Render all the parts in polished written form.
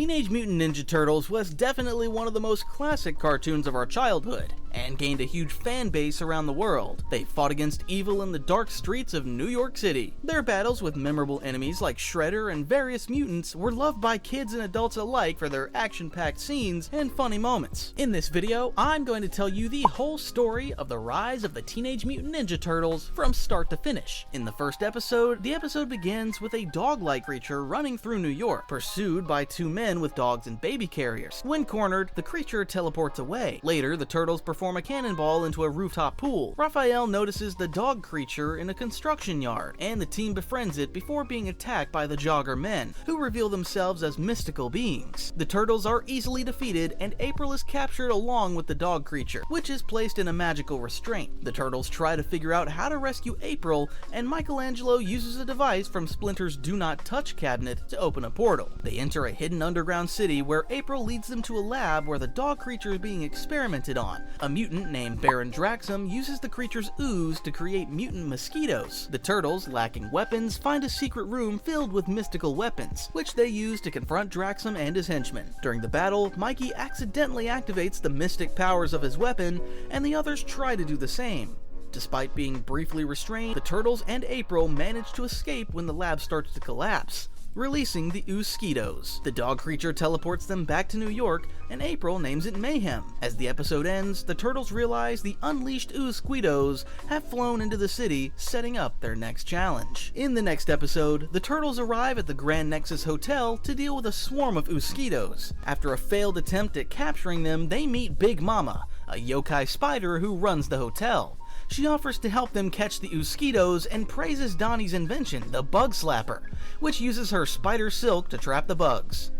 Teenage Mutant Ninja Turtles was definitely one of the most classic cartoons of our childhood, and gained a huge fan base around the world. They fought against evil in the dark streets of New York City. Their battles with memorable enemies like Shreeder and various mutants were loved by kids and adults alike for their action-packed scenes and funny moments. In this video, I'm going to tell you the whole story of the rise of the Teenage Mutant Ninja Turtles from start to finish. In the first episode, the episode begins with a dog-like creature running through New York, pursued by two men with dogs and baby carriers. When cornered, the creature teleports away. Later, the Turtles perform a cannonball into a rooftop pool. Raphael notices the dog creature in a construction yard, and the team befriends it before being attacked by the Jogger men, who reveal themselves as mystical beings. The Turtles are easily defeated, and April is captured along with the dog creature, which is placed in a magical restraint. The Turtles try to figure out how to rescue April, and Michelangelo uses a device from Splinter's Do Not Touch cabinet to open a portal. They enter a hidden underground city where April leads them to a lab where the dog creature is being experimented on. A mutant named Baron Draxum uses the creature's ooze to create mutant mosquitoes. The Turtles, lacking weapons, find a secret room filled with mystical weapons, which they use to confront Draxum and his henchmen. During the battle, Mikey accidentally activates the mystic powers of his weapon, and the others try to do the same. Despite being briefly restrained, the Turtles and April manage to escape when the lab starts to collapse, releasing the Ooskitos. The dog creature teleports them back to New York, and April names it Mayhem. As the episode ends, the Turtles realize the unleashed Ooskitos have flown into the city, setting up their next challenge. In the next episode, the Turtles arrive at the Grand Nexus Hotel to deal with a swarm of Ooskitos. After a failed attempt at capturing them, they meet Big Mama, a yokai spider who runs the hotel. She offers to help them catch the Ooskitos and praises Donnie's invention, the Bug Slapper, which uses her spider silk to trap the bugs.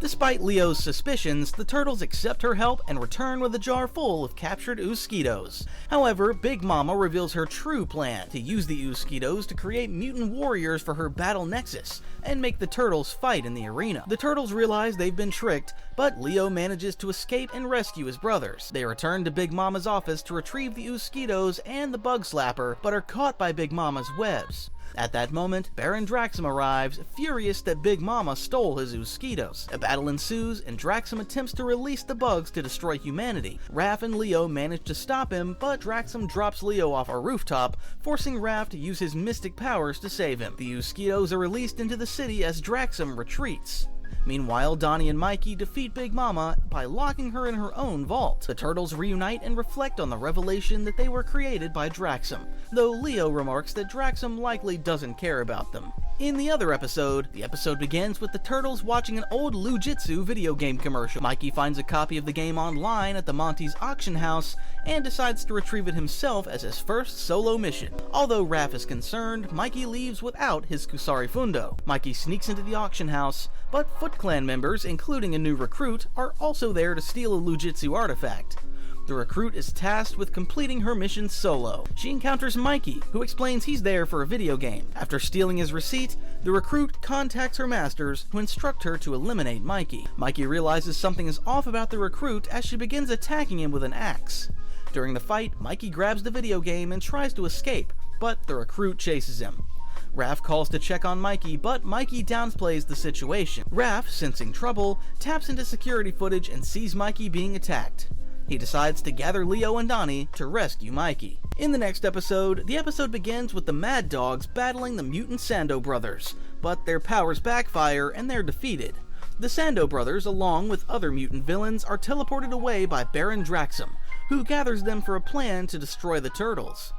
Despite Leo's suspicions, the Turtles accept her help and return with a jar full of captured Ooskitos. However, Big Mama reveals her true plan, to use the Ooskitos to create mutant warriors for her battle nexus, and make the Turtles fight in the arena. The Turtles realize they've been tricked, but Leo manages to escape and rescue his brothers. They return to Big Mama's office to retrieve the Ooskitos and the Bug Slapper, but are caught by Big Mama's webs. At that moment, Baron Draxum arrives, furious that Big Mama stole his Ooskitos. A battle ensues, and Draxum attempts to release the bugs to destroy humanity. Raph and Leo manage to stop him, but Draxum drops Leo off a rooftop, forcing Raph to use his mystic powers to save him. The Ooskitos are released into the city as Draxum retreats. Meanwhile, Donnie and Mikey defeat Big Mama by locking her in her own vault. The Turtles reunite and reflect on the revelation that they were created by Draxum, though Leo remarks that Draxum likely doesn't care about them. In the other episode, the episode begins with the Turtles watching an old Lujitsu video game commercial. Mikey finds a copy of the game online at the Monty's auction house and decides to retrieve it himself as his first solo mission. Although Raph is concerned, Mikey leaves without his Kusari Fundo. Mikey sneaks into the auction house, but Foot Clan members, including a new recruit, are also there to steal a Lujitsu artifact. The recruit is tasked with completing her mission solo. She encounters Mikey, who explains he's there for a video game. After stealing his receipt, the recruit contacts her masters, who instruct her to eliminate Mikey. Mikey realizes something is off about the recruit as she begins attacking him with an axe. During the fight, Mikey grabs the video game and tries to escape, but the recruit chases him. Raph calls to check on Mikey, but Mikey downplays the situation. Raph, sensing trouble, taps into security footage and sees Mikey being attacked. He decides to gather Leo and Donnie to rescue Mikey. In the next episode, the episode begins with the Mad Dogs battling the mutant Sando brothers, but their powers backfire and they're defeated. The Sando brothers, along with other mutant villains, are teleported away by Baron Draxum, who gathers them for a plan to destroy the Turtles.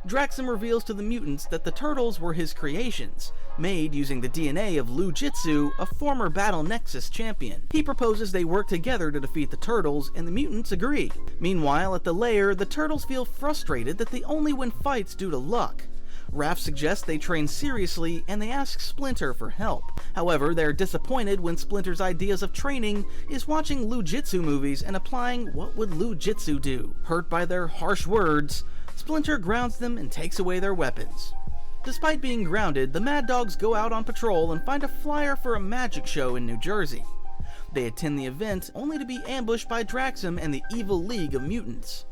Draxum reveals to the mutants that the Turtles were his creations, made using the DNA of Lujitsu, a former Battle Nexus champion. He proposes they work together to defeat the Turtles, and the mutants agree. Meanwhile, at the lair, the Turtles feel frustrated that they only win fights due to luck. Raph suggests they train seriously, and they ask Splinter for help. However, they're disappointed when Splinter's ideas of training is watching Lujitsu movies and applying what would Lujitsu do. Hurt by their harsh words, Splinter grounds them and takes away their weapons. Despite being grounded, the Mad Dogs go out on patrol and find a flyer for a magic show in New Jersey. They attend the event only to be ambushed by Draxum and the Evil League of Mutants.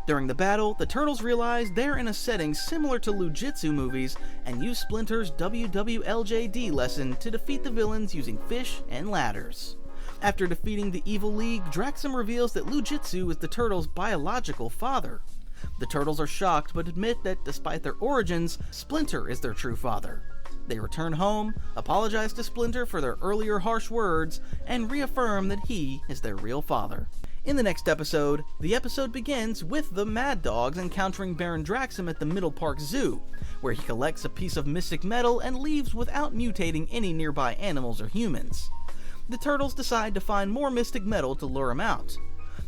During the battle, the Turtles realize they're in a setting similar to Lujitsu movies and use Splinter's WWLJD lesson to defeat the villains using fish and ladders. After defeating the Evil League, Draxum reveals that Lujitsu is the Turtles' biological father. The Turtles are shocked but admit that despite their origins, Splinter is their true father. They return home, apologize to Splinter for their earlier harsh words, and reaffirm that he is their real father. In the next episode, the episode begins with the Mad Dogs encountering Baron Draxum at the Middle Park Zoo, where he collects a piece of mystic metal and leaves without mutating any nearby animals or humans. The Turtles decide to find more mystic metal to lure him out.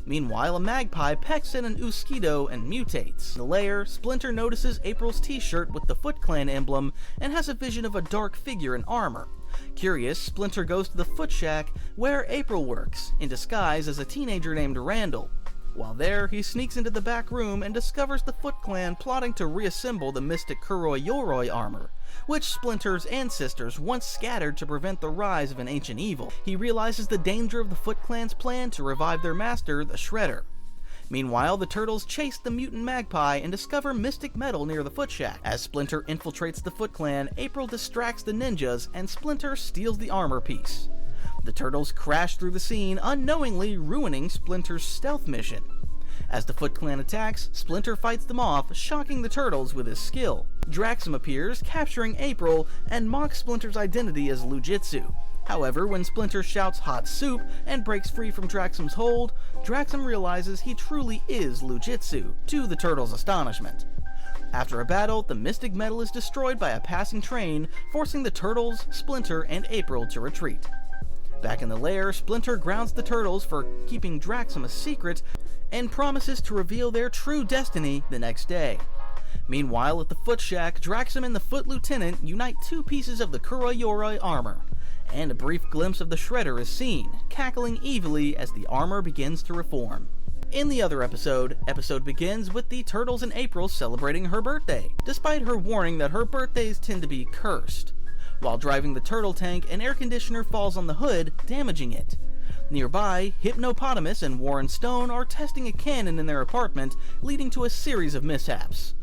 Meanwhile, a magpie pecks at an Uskido and mutates. In the lair, Splinter notices April's t-shirt with the Foot Clan emblem and has a vision of a dark figure in armor. Curious, Splinter goes to the Foot Shack where April works, in disguise as a teenager named Randall. While there, he sneaks into the back room and discovers the Foot Clan plotting to reassemble the mystic Kuroi Yoroi armor, which Splinter's ancestors once scattered to prevent the rise of an ancient evil. He realizes the danger of the Foot Clan's plan to revive their master, the Shreeder. Meanwhile, the Turtles chase the mutant magpie and discover mystic metal near the Foot Shack. As Splinter infiltrates the Foot Clan, April distracts the ninjas and Splinter steals the armor piece. The Turtles crash through the scene, unknowingly ruining Splinter's stealth mission. As the Foot Clan attacks, Splinter fights them off, shocking the Turtles with his skill. Draxum appears, capturing April, and mocks Splinter's identity as Lujitsu. However, when Splinter shouts hot soup and breaks free from Draxum's hold, Draxum realizes he truly is Lujitsu, to the Turtles' astonishment. After a battle, the mystic metal is destroyed by a passing train, forcing the Turtles, Splinter, and April to retreat. Back in the lair, Splinter grounds the Turtles for keeping Draxum a secret and promises to reveal their true destiny the next day. Meanwhile, at the Foot Shack, Draxum and the Foot Lieutenant unite two pieces of the Kuroi Yoroi armor, and a brief glimpse of the Shredder is seen, cackling evilly as the armor begins to reform. In the other episode begins with the Turtles and April celebrating her birthday, despite her warning that her birthdays tend to be cursed. While driving the turtle tank, an air conditioner falls on the hood, damaging it. Nearby, Hypnopotamus and Warren Stone are testing a cannon in their apartment, leading to a series of mishaps.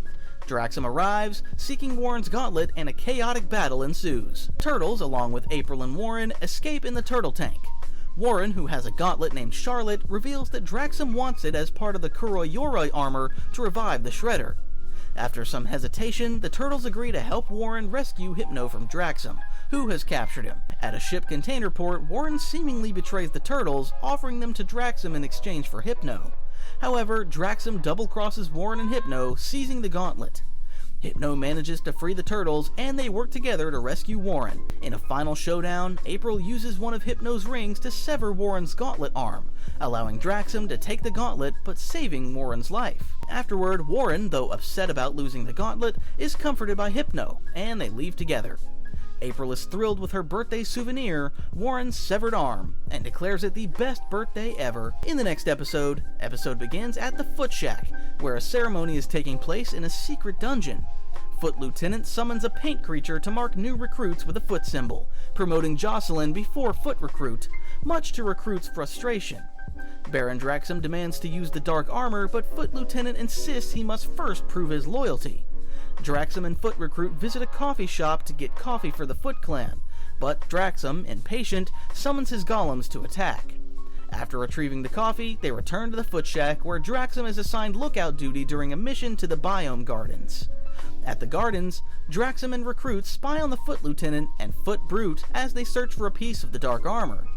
Draxum arrives, seeking Warren's gauntlet, and a chaotic battle ensues. Turtles, along with April and Warren, escape in the turtle tank. Warren, who has a gauntlet named Charlotte, reveals that Draxum wants it as part of the Kuroi Yoroi armor to revive the Shredder. After some hesitation, the Turtles agree to help Warren rescue Hypno from Draxum, who has captured him. At a ship container port, Warren seemingly betrays the Turtles, offering them to Draxum in exchange for Hypno. However, Draxum double-crosses Warren and Hypno, seizing the gauntlet. Hypno manages to free the Turtles, and they work together to rescue Warren. In a final showdown, April uses one of Hypno's rings to sever Warren's gauntlet arm, allowing Draxum to take the gauntlet but saving Warren's life. Afterward, Warren, though upset about losing the gauntlet, is comforted by Hypno, and they leave together. April is thrilled with her birthday souvenir, Warren's severed arm, and declares it the best birthday ever. In the next episode begins at the Foot Shack, where a ceremony is taking place in a secret dungeon. Foot Lieutenant summons a paint creature to mark new recruits with a foot symbol, promoting Jocelyn before Foot Recruit, much to Recruit's frustration. Baron Draxum demands to use the dark armor, but Foot Lieutenant insists he must first prove his loyalty. Draxum and Foot Recruit visit a coffee shop to get coffee for the Foot Clan, but Draxum, impatient, summons his golems to attack. After retrieving the coffee, they return to the Foot Shack, where Draxum is assigned lookout duty during a mission to the Biome Gardens. At the gardens, Draxum and Recruit spy on the Foot Lieutenant and Foot Brute as they search for a piece of the dark armor.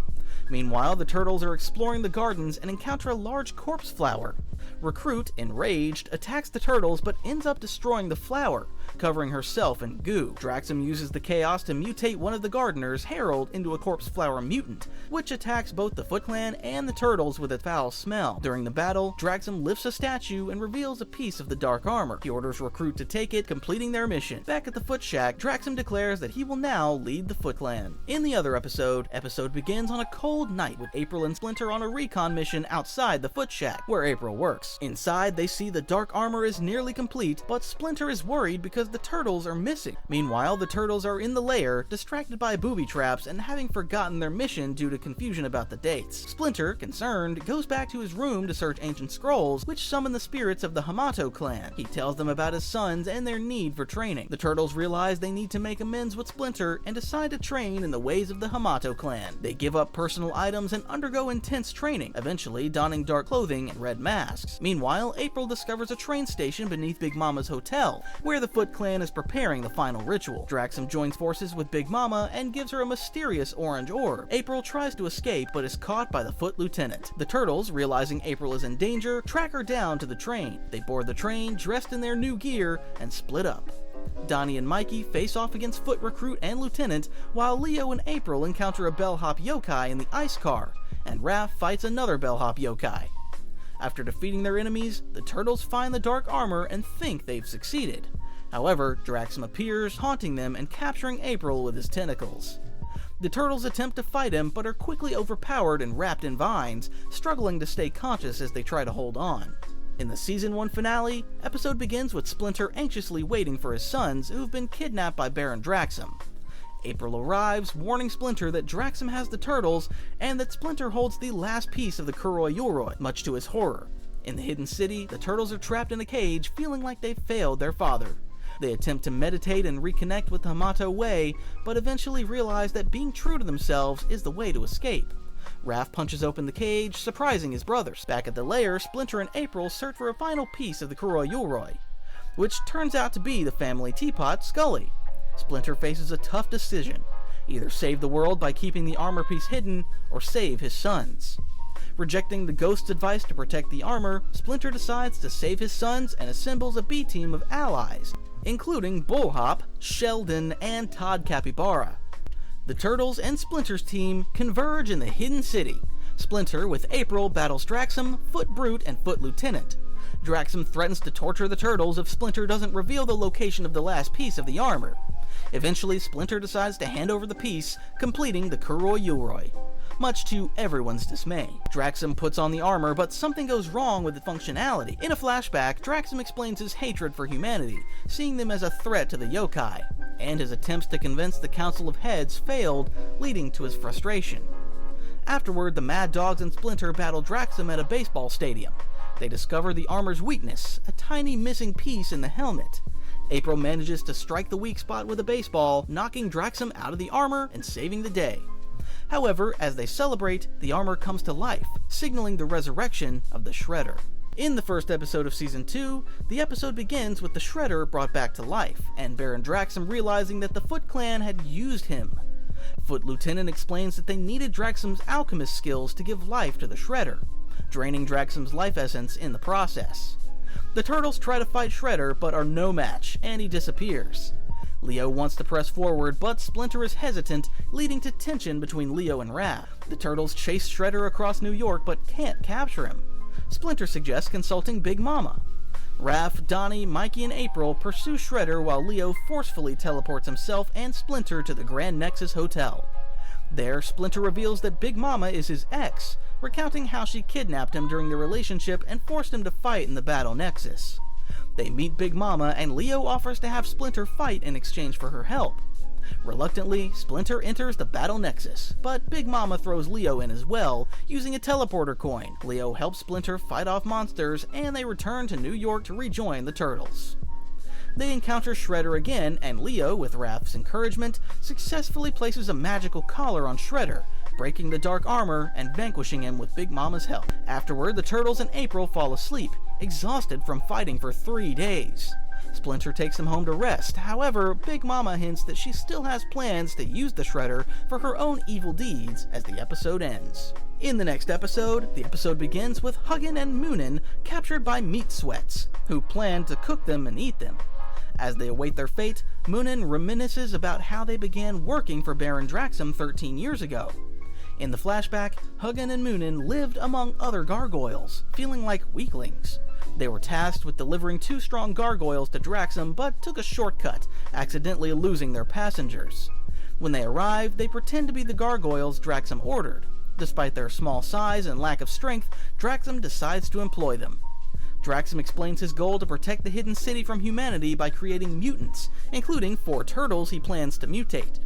Meanwhile, the Turtles are exploring the gardens and encounter a large corpse flower. Recruit, enraged, attacks the Turtles but ends up destroying the flower, covering herself in goo. Draxum uses the chaos to mutate one of the gardeners, Harold, into a corpse flower mutant, which attacks both the Foot Clan and the Turtles with a foul smell. During the battle, Draxum lifts a statue and reveals a piece of the dark armor. He orders Recruit to take it, completing their mission. Back at the Foot Shack, Draxum declares that he will now lead the Foot Clan. In the other episode begins on a cold night with April and Splinter on a recon mission outside the Foot Shack, where April works. works. Inside, they see the dark armor is nearly complete, but Splinter is worried because the turtles are missing. Meanwhile, the turtles are in the lair, distracted by booby traps and having forgotten their mission due to confusion about the dates. Splinter, concerned, goes back to his room to search ancient scrolls, which summon the spirits of the Hamato clan. He tells them about his sons and their need for training. The turtles realize they need to make amends with Splinter and decide to train in the ways of the Hamato clan. They give up personal items and undergo intense training, eventually donning dark clothing and red masks. Meanwhile, April discovers a train station beneath Big Mama's hotel, where the Foot Clan is preparing the final ritual. Draxum joins forces with Big Mama and gives her a mysterious orange orb. April tries to escape but is caught by the Foot Lieutenant. The turtles, realizing April is in danger, track her down to the train. They board the train, dressed in their new gear, and split up. Donnie and Mikey face off against Foot Recruit and Lieutenant, while Leo and April encounter a bellhop yokai in the ice car, and Raph fights another bellhop yokai. After defeating their enemies, the turtles find the dark armor and think they've succeeded. However, Draxum appears, haunting them and capturing April with his tentacles. The turtles attempt to fight him, but are quickly overpowered and wrapped in vines, struggling to stay conscious as they try to hold on. In the Season 1 finale, episode begins with Splinter anxiously waiting for his sons, who have been kidnapped by Baron Draxum. April arrives, warning Splinter that Draxum has the turtles, and that Splinter holds the last piece of the Kuroi Yoroi, much to his horror. In the Hidden City, the turtles are trapped in a cage, feeling like they've failed their father. They attempt to meditate and reconnect with the Hamato way, but eventually realize that being true to themselves is the way to escape. Raph punches open the cage, surprising his brothers. Back at the lair, Splinter and April search for a final piece of the Kuroi Yoroi, which turns out to be the family teapot, Scully. Splinter faces a tough decision: either save the world by keeping the armor piece hidden, or save his sons. Rejecting the ghost's advice to protect the armor, Splinter decides to save his sons and assembles a B-team of allies, including Bullhop, Sheldon, and Todd Capybara. The Turtles and Splinter's team converge in the Hidden City. Splinter, with April, battles Draxum, Foot Brute, and Foot Lieutenant. Draxum threatens to torture the Turtles if Splinter doesn't reveal the location of the last piece of the armor. Eventually, Splinter decides to hand over the piece, completing the Kuroi Yoroi, much to everyone's dismay. Draxum puts on the armor, but something goes wrong with the functionality. In a flashback, Draxum explains his hatred for humanity, seeing them as a threat to the yokai, and his attempts to convince the Council of Heads failed, leading to his frustration. Afterward, the Mad Dogs and Splinter battle Draxum at a baseball stadium. They discover the armor's weakness, a tiny missing piece in the helmet. April manages to strike the weak spot with a baseball, knocking Draxum out of the armor and saving the day. However, as they celebrate, the armor comes to life, signaling the resurrection of the Shredder. In the first episode of Season 2, the episode begins with the Shredder brought back to life, and Baron Draxum realizing that the Foot Clan had used him. Foot Lieutenant explains that they needed Draxum's alchemist skills to give life to the Shredder, draining Draxum's life essence in the process. The Turtles try to fight Shredder, but are no match, and he disappears. Leo wants to press forward, but Splinter is hesitant, leading to tension between Leo and Raph. The Turtles chase Shredder across New York, but can't capture him. Splinter suggests consulting Big Mama. Raph, Donnie, Mikey, and April pursue Shredder while Leo forcefully teleports himself and Splinter to the Grand Nexus Hotel. There, Splinter reveals that Big Mama is his ex, recounting how she kidnapped him during the relationship and forced him to fight in the Battle Nexus. They meet Big Mama, and Leo offers to have Splinter fight in exchange for her help. Reluctantly, Splinter enters the Battle Nexus, but Big Mama throws Leo in as well, using a teleporter coin. Leo helps Splinter fight off monsters, and they return to New York to rejoin the Turtles. They encounter Shredder again, and Leo, with Raph's encouragement, successfully places a magical collar on Shredder, breaking the dark armor and vanquishing him with Big Mama's help. Afterward, the Turtles and April fall asleep, exhausted from fighting for 3 days. Splinter takes them home to rest. However, Big Mama hints that she still has plans to use the Shredder for her own evil deeds as the episode ends. In the next episode, the episode begins with Hugin and Moonin captured by meat sweats, who plan to cook them and eat them. As they await their fate, Moonin reminisces about how they began working for Baron Draxum 13 years ago. In the flashback, Hugin and Moonin lived among other gargoyles, feeling like weaklings. They were tasked with delivering 2 strong gargoyles to Draxum, but took a shortcut, accidentally losing their passengers. When they arrive, they pretend to be the gargoyles Draxum ordered. Despite their small size and lack of strength, Draxum decides to employ them. Draxum explains his goal to protect the hidden city from humanity by creating mutants, including 4 turtles he plans to mutate.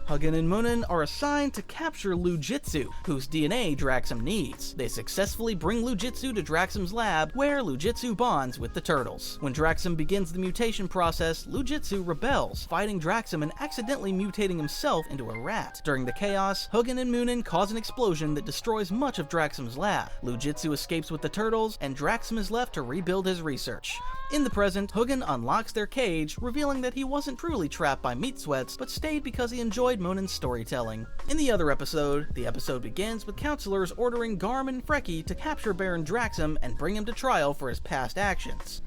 Hugin and Munin are assigned to capture Lujitsu, whose DNA Draxum needs. They successfully bring Lujitsu to Draxum's lab, where Lujitsu bonds with the turtles. When Draxum begins the mutation process, Lujitsu rebels, fighting Draxum and accidentally mutating himself into a rat. During the chaos, Hugin and Munin cause an explosion that destroys much of Draxum's lab. Lujitsu escapes with the turtles, and Draxum is left to rebuild his research. In the present, Hugin unlocks their cage, revealing that he wasn't truly trapped by meat sweats, but stayed because he enjoyed Munin's storytelling. In the other episode, the episode begins with counselors ordering Garm and Freki to capture Baron Draxum and bring him to trial for his past actions.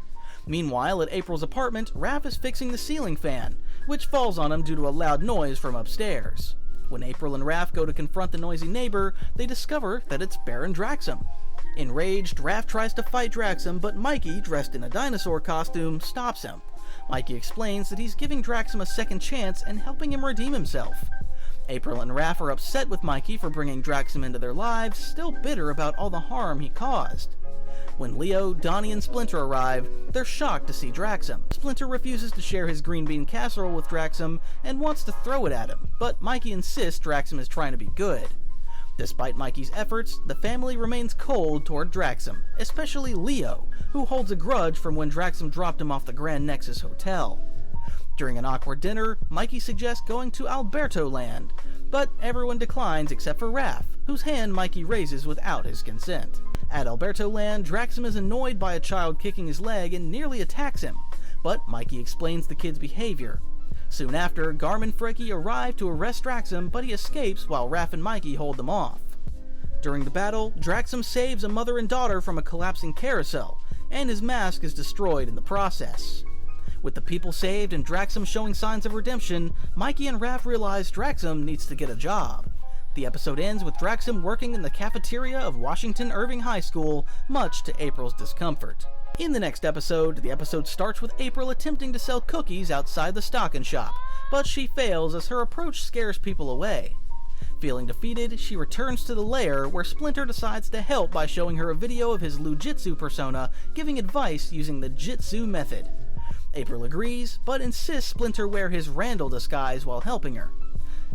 Meanwhile, at April's apartment, Raph is fixing the ceiling fan, which falls on him due to a loud noise from upstairs. When April and Raph go to confront the noisy neighbor, they discover that it's Baron Draxum. Enraged, Raph tries to fight Draxum, but Mikey, dressed in a dinosaur costume, stops him. Mikey explains that he's giving Draxum a second chance and helping him redeem himself. April and Raph are upset with Mikey for bringing Draxum into their lives, still bitter about all the harm he caused. When Leo, Donnie, and Splinter arrive, they're shocked to see Draxum. Splinter refuses to share his green bean casserole with Draxum and wants to throw it at him, but Mikey insists Draxum is trying to be good. Despite Mikey's efforts, the family remains cold toward Draxum, especially Leo, who holds a grudge from when Draxum dropped him off the Grand Nexus Hotel. During an awkward dinner, Mikey suggests going to Alberto Land, but everyone declines except for Raph, whose hand Mikey raises without his consent. At Alberto Land, Draxum is annoyed by a child kicking his leg and nearly attacks him, but Mikey explains the kid's behavior. Soon after, Garm and Freki arrive to arrest Draxum, but he escapes while Raph and Mikey hold them off. During the battle, Draxum saves a mother and daughter from a collapsing carousel, and his mask is destroyed in the process. With the people saved and Draxum showing signs of redemption, Mikey and Raph realize Draxum needs to get a job. The episode ends with Draxum working in the cafeteria of Washington Irving High School, much to April's discomfort. In the next episode, the episode starts with April attempting to sell cookies outside the stocking shop, but she fails as her approach scares people away. Feeling defeated, she returns to the lair, where Splinter decides to help by showing her a video of his Lujitsu persona giving advice using the Jitsu method. April agrees, but insists Splinter wear his Randall disguise while helping her.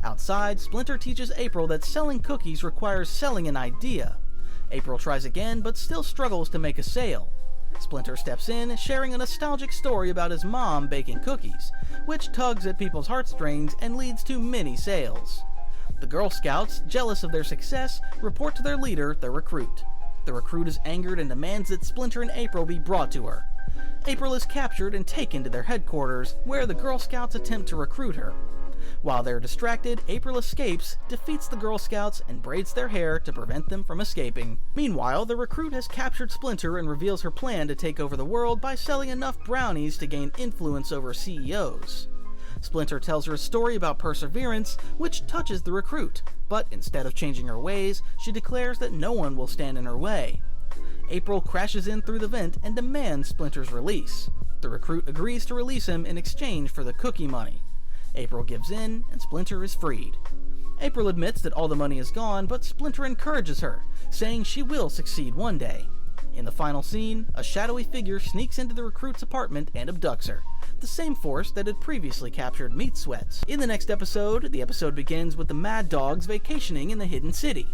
Outside, Splinter teaches April that selling cookies requires selling an idea. April tries again, but still struggles to make a sale. Splinter steps in, sharing a nostalgic story about his mom baking cookies, which tugs at people's heartstrings and leads to many sales. The Girl Scouts, jealous of their success, report to their leader, the Recruit. The Recruit is angered and demands that Splinter and April be brought to her. April is captured and taken to their headquarters, where the Girl Scouts attempt to recruit her. While they're distracted, April escapes, defeats the Girl Scouts, and braids their hair to prevent them from escaping. Meanwhile, the Recruit has captured Splinter and reveals her plan to take over the world by selling enough brownies to gain influence over CEOs. Splinter tells her a story about perseverance, which touches the Recruit, but instead of changing her ways, she declares that no one will stand in her way. April crashes in through the vent and demands Splinter's release. The Recruit agrees to release him in exchange for the cookie money. April gives in, and Splinter is freed. April admits that all the money is gone, but Splinter encourages her, saying she will succeed one day. In the final scene, a shadowy figure sneaks into the Recruit's apartment and abducts her, the same force that had previously captured Meat Sweats. In the next episode, the episode begins with the Mad Dogs vacationing in the Hidden City.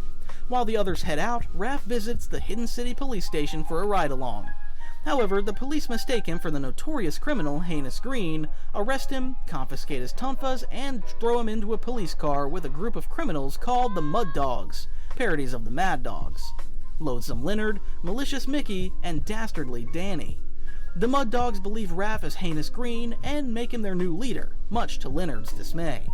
While the others head out, Raph visits the Hidden City police station for a ride-along. However, the police mistake him for the notorious criminal Heinous Green, arrest him, confiscate his tonfas, and throw him into a police car with a group of criminals called the Mud Dogs, parodies of the Mad Dogs. Loathsome Leonard, Malicious Mickey, and Dastardly Danny. The Mud Dogs believe Raph is Heinous Green and make him their new leader, much to Leonard's dismay.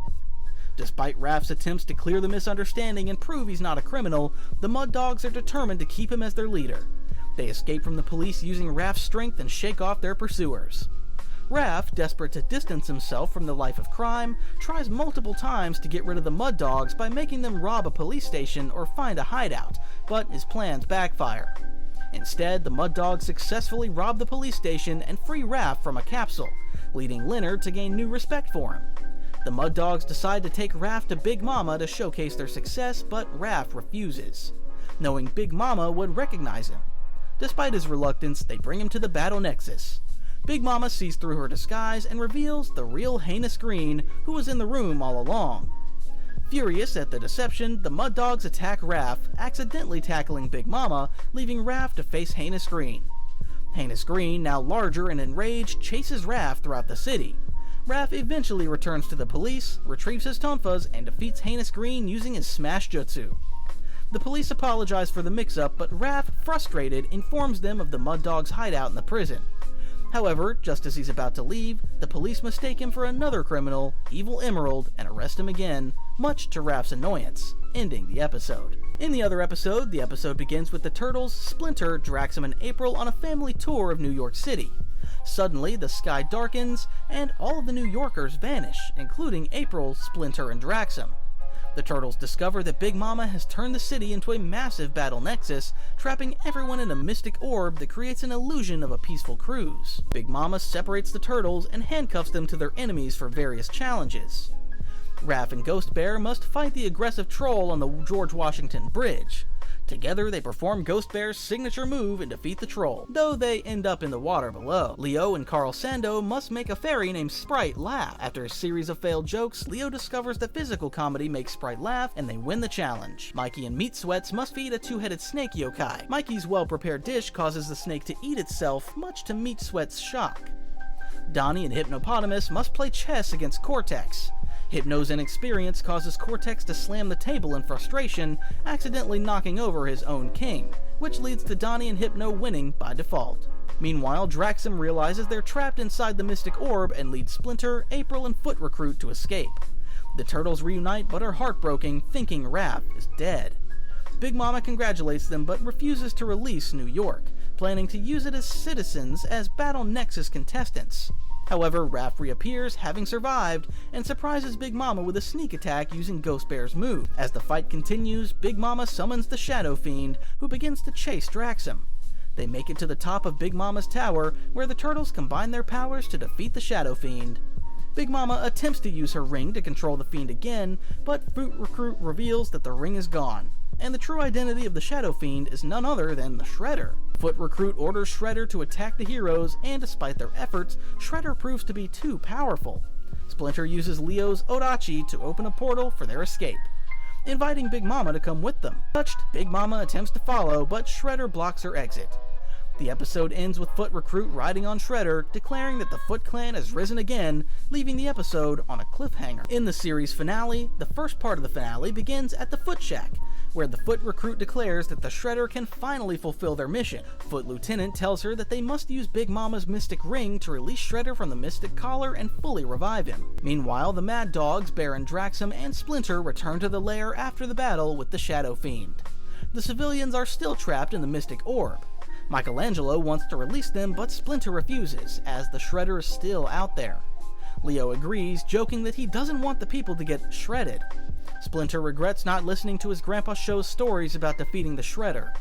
Despite Raph's attempts to clear the misunderstanding and prove he's not a criminal, the Mud Dogs are determined to keep him as their leader. They escape from the police using Raph's strength and shake off their pursuers. Raph, desperate to distance himself from the life of crime, tries multiple times to get rid of the Mud Dogs by making them rob a police station or find a hideout, but his plans backfire. Instead, the Mud Dogs successfully rob the police station and free Raph from a capsule, leading Leonard to gain new respect for him. The Mud Dogs decide to take Raph to Big Mama to showcase their success, but Raph refuses, knowing Big Mama would recognize him. Despite his reluctance, they bring him to the battle nexus. Big Mama sees through her disguise and reveals the real Heinous Green, who was in the room all along. Furious at the deception, the Mud Dogs attack Raph, accidentally tackling Big Mama, leaving Raph to face Heinous Green. Heinous Green, now larger and enraged, chases Raph throughout the city. Raph eventually returns to the police, retrieves his tonfas, and defeats Heinous Green using his Smash Jutsu. The police apologize for the mix-up, but Raph, frustrated, informs them of the Mud Dogs' hideout in the prison. However, just as he's about to leave, the police mistake him for another criminal, Evil Emerald, and arrest him again, much to Raph's annoyance, ending the episode. In the other episode, the episode begins with the Turtles, Splinter, Draxum, and April on a family tour of New York City. Suddenly, the sky darkens, and all of the New Yorkers vanish, including April, Splinter, and Draxum. The Turtles discover that Big Mama has turned the city into a massive battle nexus, trapping everyone in a mystic orb that creates an illusion of a peaceful cruise. Big Mama separates the Turtles and handcuffs them to their enemies for various challenges. Raph and Ghost Bear must fight the aggressive troll on the George Washington Bridge. Together, they perform Ghost Bear's signature move and defeat the troll, though they end up in the water below. Leo and Carl Sando must make a fairy named Sprite laugh. After a series of failed jokes, Leo discovers that physical comedy makes Sprite laugh, and they win the challenge. Mikey and Meat Sweats must feed a two-headed snake yokai. Mikey's well-prepared dish causes the snake to eat itself, much to Meat Sweats' shock. Donnie and Hypnopotamus must play chess against Cortex. Hypno's inexperience causes Cortex to slam the table in frustration, accidentally knocking over his own king, which leads to Donnie and Hypno winning by default. Meanwhile, Draxum realizes they're trapped inside the Mystic Orb and leads Splinter, April, and Foot Recruit to escape. The Turtles reunite but are heartbroken, thinking Raph is dead. Big Mama congratulates them but refuses to release New York, planning to use it as citizens as Battle Nexus contestants. However, Raph reappears, having survived, and surprises Big Mama with a sneak attack using Ghost Bear's move. As the fight continues, Big Mama summons the Shadow Fiend, who begins to chase Draxum. They make it to the top of Big Mama's tower, where the Turtles combine their powers to defeat the Shadow Fiend. Big Mama attempts to use her ring to control the Fiend again, but Foot Recruit reveals that the ring is gone, and the true identity of the Shadow Fiend is none other than the Shredder. Foot Recruit orders Shredder to attack the heroes, and despite their efforts, Shredder proves to be too powerful. Splinter uses Leo's Odachi to open a portal for their escape, inviting Big Mama to come with them. Touched, Big Mama attempts to follow, but Shredder blocks her exit. The episode ends with Foot Recruit riding on Shredder, declaring that the Foot Clan has risen again, leaving the episode on a cliffhanger. In the series finale, the first part of the finale begins at the Foot Shack, where the Foot Recruit declares that the Shredder can finally fulfill their mission. Foot Lieutenant tells her that they must use Big Mama's Mystic Ring to release Shredder from the Mystic Collar and fully revive him. Meanwhile, the Mad Dogs, Baron Draxum, and Splinter return to the lair after the battle with the Shadow Fiend. The civilians are still trapped in the Mystic Orb. Michelangelo wants to release them, but Splinter refuses, as the Shredder is still out there. Leo agrees, joking that he doesn't want the people to get shredded. Splinter regrets not listening to his grandpa Show's stories about defeating the Shredder.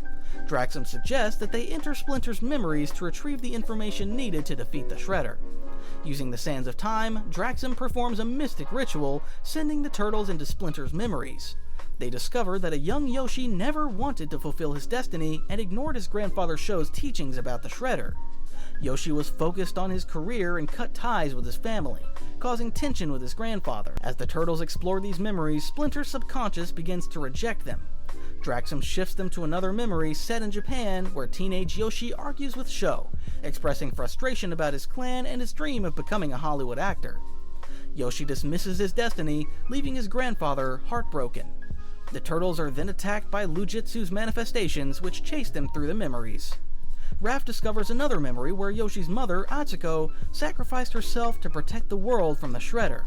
Draxum suggests that they enter Splinter's memories to retrieve the information needed to defeat the Shredder. Using the Sands of Time, Draxum performs a mystic ritual, sending the Turtles into Splinter's memories. They discover that a young Yoshi never wanted to fulfill his destiny and ignored his grandfather Show's teachings about the Shredder. Yoshi was focused on his career and cut ties with his family, causing tension with his grandfather. As the Turtles explore these memories, Splinter's subconscious begins to reject them. Draxum shifts them to another memory set in Japan, where teenage Yoshi argues with Show, expressing frustration about his clan and his dream of becoming a Hollywood actor. Yoshi dismisses his destiny, leaving his grandfather heartbroken. The Turtles are then attacked by Lujitsu's manifestations, which chase them through the memories. Raph discovers another memory where Yoshi's mother, Atsuko, sacrificed herself to protect the world from the Shredder,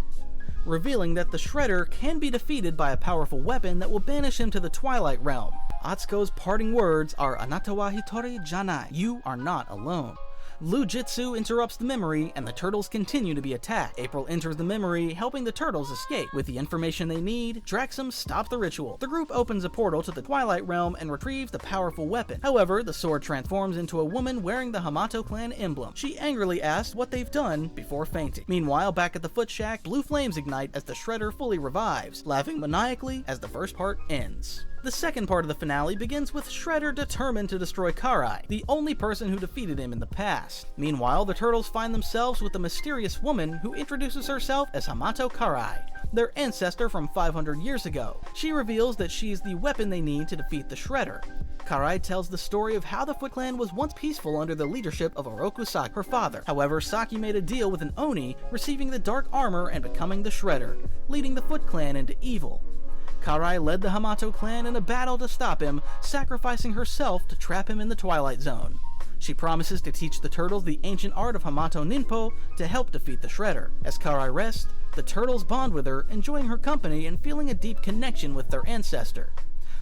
revealing that the Shredder can be defeated by a powerful weapon that will banish him to the Twilight Realm. Atsuko's parting words are "Anata wa hitori janai," you are not alone. Lujitsu interrupts the memory, and the Turtles continue to be attacked. April enters the memory, helping the Turtles escape. With the information they need, Draxum stops the ritual. The group opens a portal to the Twilight Realm and retrieves the powerful weapon. However, the sword transforms into a woman wearing the Hamato clan emblem. She angrily asks what they've done before fainting. Meanwhile, back at the Foot Shack, blue flames ignite as the Shredder fully revives, laughing maniacally as the first part ends. The second part of the finale begins with Shredder determined to destroy Karai, the only person who defeated him in the past. Meanwhile, the Turtles find themselves with a mysterious woman who introduces herself as Hamato Karai, their ancestor from 500 years ago. She reveals that she is the weapon they need to defeat the Shredder. Karai tells the story of how the Foot Clan was once peaceful under the leadership of Oroku Saki, her father. However, Saki made a deal with an Oni, receiving the dark armor and becoming the Shredder, leading the Foot Clan into evil. Karai led the Hamato clan in a battle to stop him, sacrificing herself to trap him in the Twilight Zone. She promises to teach the Turtles the ancient art of Hamato Ninpo to help defeat the Shredder. As Karai rests, the Turtles bond with her, enjoying her company and feeling a deep connection with their ancestor.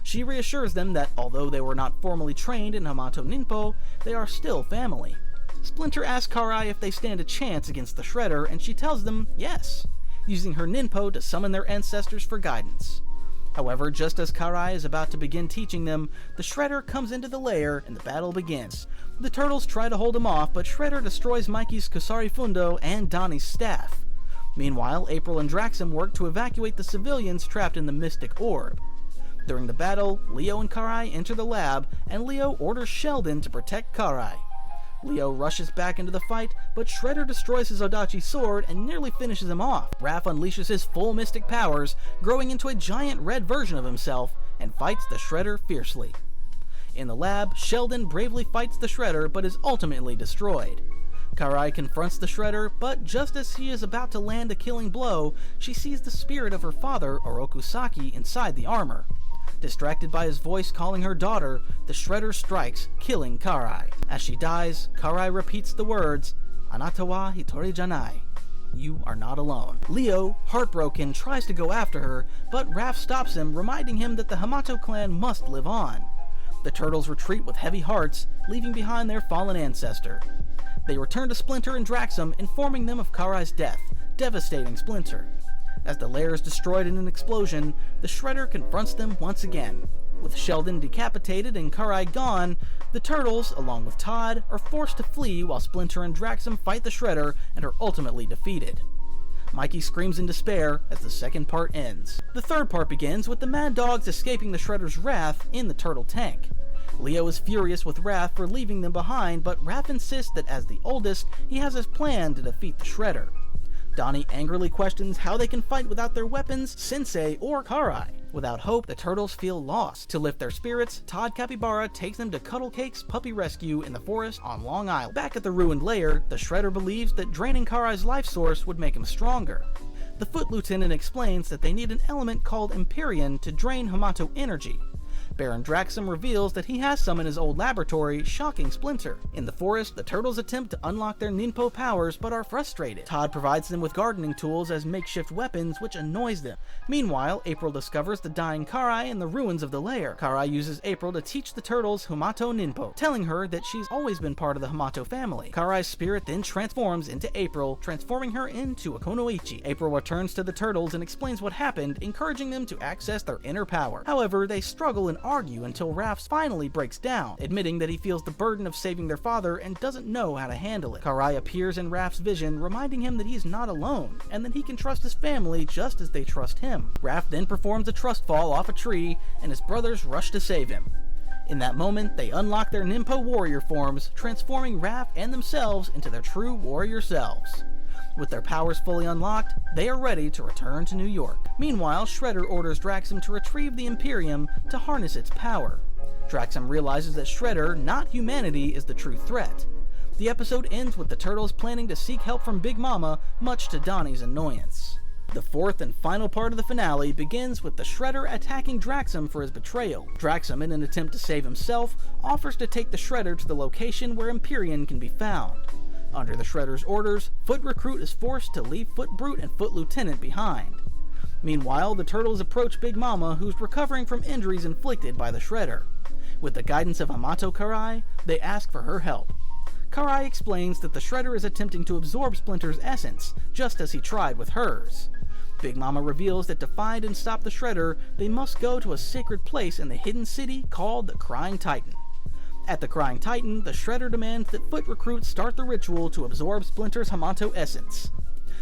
She reassures them that although they were not formally trained in Hamato Ninpo, they are still family. Splinter asks Karai if they stand a chance against the Shredder, and she tells them yes, using her Ninpo to summon their ancestors for guidance. However, just as Karai is about to begin teaching them, the Shredder comes into the lair and the battle begins. The Turtles try to hold him off, but Shredder destroys Mikey's Kusari Fundo and Donnie's staff. Meanwhile, April and Draxum work to evacuate the civilians trapped in the Mystic Orb. During the battle, Leo and Karai enter the lab, and Leo orders Sheldon to protect Karai. Leo rushes back into the fight, but Shredder destroys his Odachi sword and nearly finishes him off. Raph unleashes his full mystic powers, growing into a giant red version of himself, and fights the Shredder fiercely. In the lab, Sheldon bravely fights the Shredder, but is ultimately destroyed. Karai confronts the Shredder, but just as she is about to land a killing blow, she sees the spirit of her father, Oroku Saki, inside the armor. Distracted by his voice calling her daughter, the Shredder strikes, killing Karai. As she dies, Karai repeats the words, "Anata wa hitori janai." You are not alone. Leo, heartbroken, tries to go after her, but Raph stops him, reminding him that the Hamato clan must live on. The Turtles retreat with heavy hearts, leaving behind their fallen ancestor. They return to Splinter and Draxum, informing them of Karai's death, devastating Splinter. As the lair is destroyed in an explosion, the Shredder confronts them once again. With Sheldon decapitated and Karai gone, the Turtles, along with Todd, are forced to flee while Splinter and Draxum fight the Shredder and are ultimately defeated. Mikey screams in despair as the second part ends. The third part begins with the Mad Dogs escaping the Shredder's wrath in the turtle tank. Leo is furious with Raph for leaving them behind, but Raph insists that as the oldest, he has his plan to defeat the Shredder. Donnie angrily questions how they can fight without their weapons, Sensei, or Karai. Without hope, the Turtles feel lost. To lift their spirits, Todd Capybara takes them to Cuddle Cake's puppy rescue in the forest on Long Island. Back at the ruined lair, the Shredder believes that draining Karai's life source would make him stronger. The Foot Lieutenant explains that they need an element called Empyrean to drain Hamato energy. Baron Draxum reveals that he has some in his old laboratory, shocking Splinter. In the forest, the Turtles attempt to unlock their Ninpo powers but are frustrated. Todd provides them with gardening tools as makeshift weapons, which annoys them. Meanwhile, April discovers the dying Karai in the ruins of the lair. Karai uses April to teach the Turtles Hamato Ninpo, telling her that she's always been part of the Hamato family. Karai's spirit then transforms into April, transforming her into a Kunoichi. April returns to the Turtles and explains what happened, encouraging them to access their inner power. However, they struggle and argue until Raph finally breaks down, admitting that he feels the burden of saving their father and doesn't know how to handle it. Karai appears in Raph's vision, reminding him that he's not alone, and that he can trust his family just as they trust him. Raph then performs a trust fall off a tree, and his brothers rush to save him. In that moment, they unlock their Ninpo warrior forms, transforming Raph and themselves into their true warrior selves. With their powers fully unlocked, they are ready to return to New York. Meanwhile, Shredder orders Draxum to retrieve the Imperium to harness its power. Draxum realizes that Shredder, not humanity, is the true threat. The episode ends with the Turtles planning to seek help from Big Mama, much to Donnie's annoyance. The fourth and final part of the finale begins with the Shredder attacking Draxum for his betrayal. Draxum, in an attempt to save himself, offers to take the Shredder to the location where Empyrean can be found. Under the Shredder's orders, Foot Recruit is forced to leave Foot Brute and Foot Lieutenant behind. Meanwhile, the Turtles approach Big Mama, who's recovering from injuries inflicted by the Shredder. With the guidance of Hamato Karai, they ask for her help. Karai explains that the Shredder is attempting to absorb Splinter's essence, just as he tried with hers. Big Mama reveals that to find and stop the Shredder, they must go to a sacred place in the hidden city called the Crying Titan. At the Crying Titan, the Shredder demands that Foot Recruit start the ritual to absorb Splinter's Hamato essence.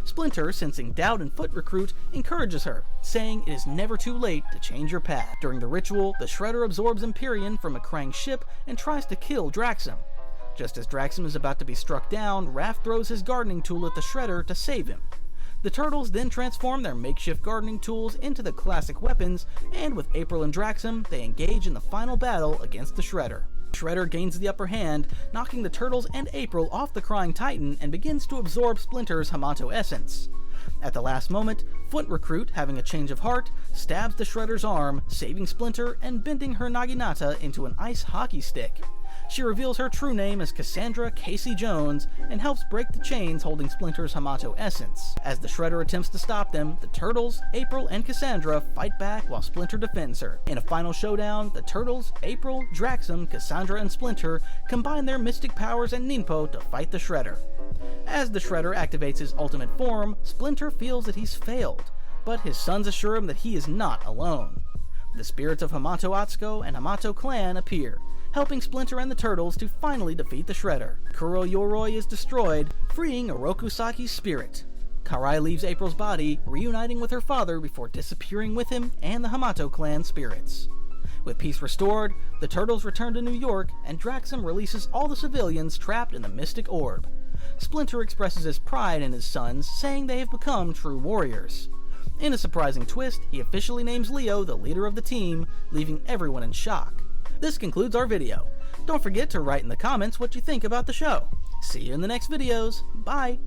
Splinter, sensing doubt in Foot Recruit, encourages her, saying it is never too late to change your path. During the ritual, the Shredder absorbs Empyrean from a Krang ship and tries to kill Draxum. Just as Draxum is about to be struck down, Raph throws his gardening tool at the Shredder to save him. The Turtles then transform their makeshift gardening tools into the classic weapons, and with April and Draxum, they engage in the final battle against the Shredder. Shredder gains the upper hand, knocking the Turtles and April off the Crying Titan and begins to absorb Splinter's Hamato essence. At the last moment, Foot Recruit, having a change of heart, stabs the Shredder's arm, saving Splinter and bending her Naginata into an ice hockey stick. She reveals her true name as Cassandra Casey Jones and helps break the chains holding Splinter's Hamato essence. As the Shredder attempts to stop them, the Turtles, April, and Cassandra fight back while Splinter defends her. In a final showdown, the Turtles, April, Draxum, Cassandra, and Splinter combine their mystic powers and Ninpo to fight the Shredder. As the Shredder activates his ultimate form, Splinter feels that he's failed, but his sons assure him that he is not alone. The spirits of Hamato Atsuko and Hamato Clan appear, helping Splinter and the Turtles to finally defeat the Shredder. Kuro Yoroi is destroyed, freeing Orokusaki's spirit. Karai leaves April's body, reuniting with her father before disappearing with him and the Hamato Clan spirits. With peace restored, the Turtles return to New York, and Draxum releases all the civilians trapped in the Mystic Orb. Splinter expresses his pride in his sons, saying they have become true warriors. In a surprising twist, he officially names Leo the leader of the team, leaving everyone in shock. This concludes our video. Don't forget to write in the comments what you think about the show. See you in the next videos. Bye!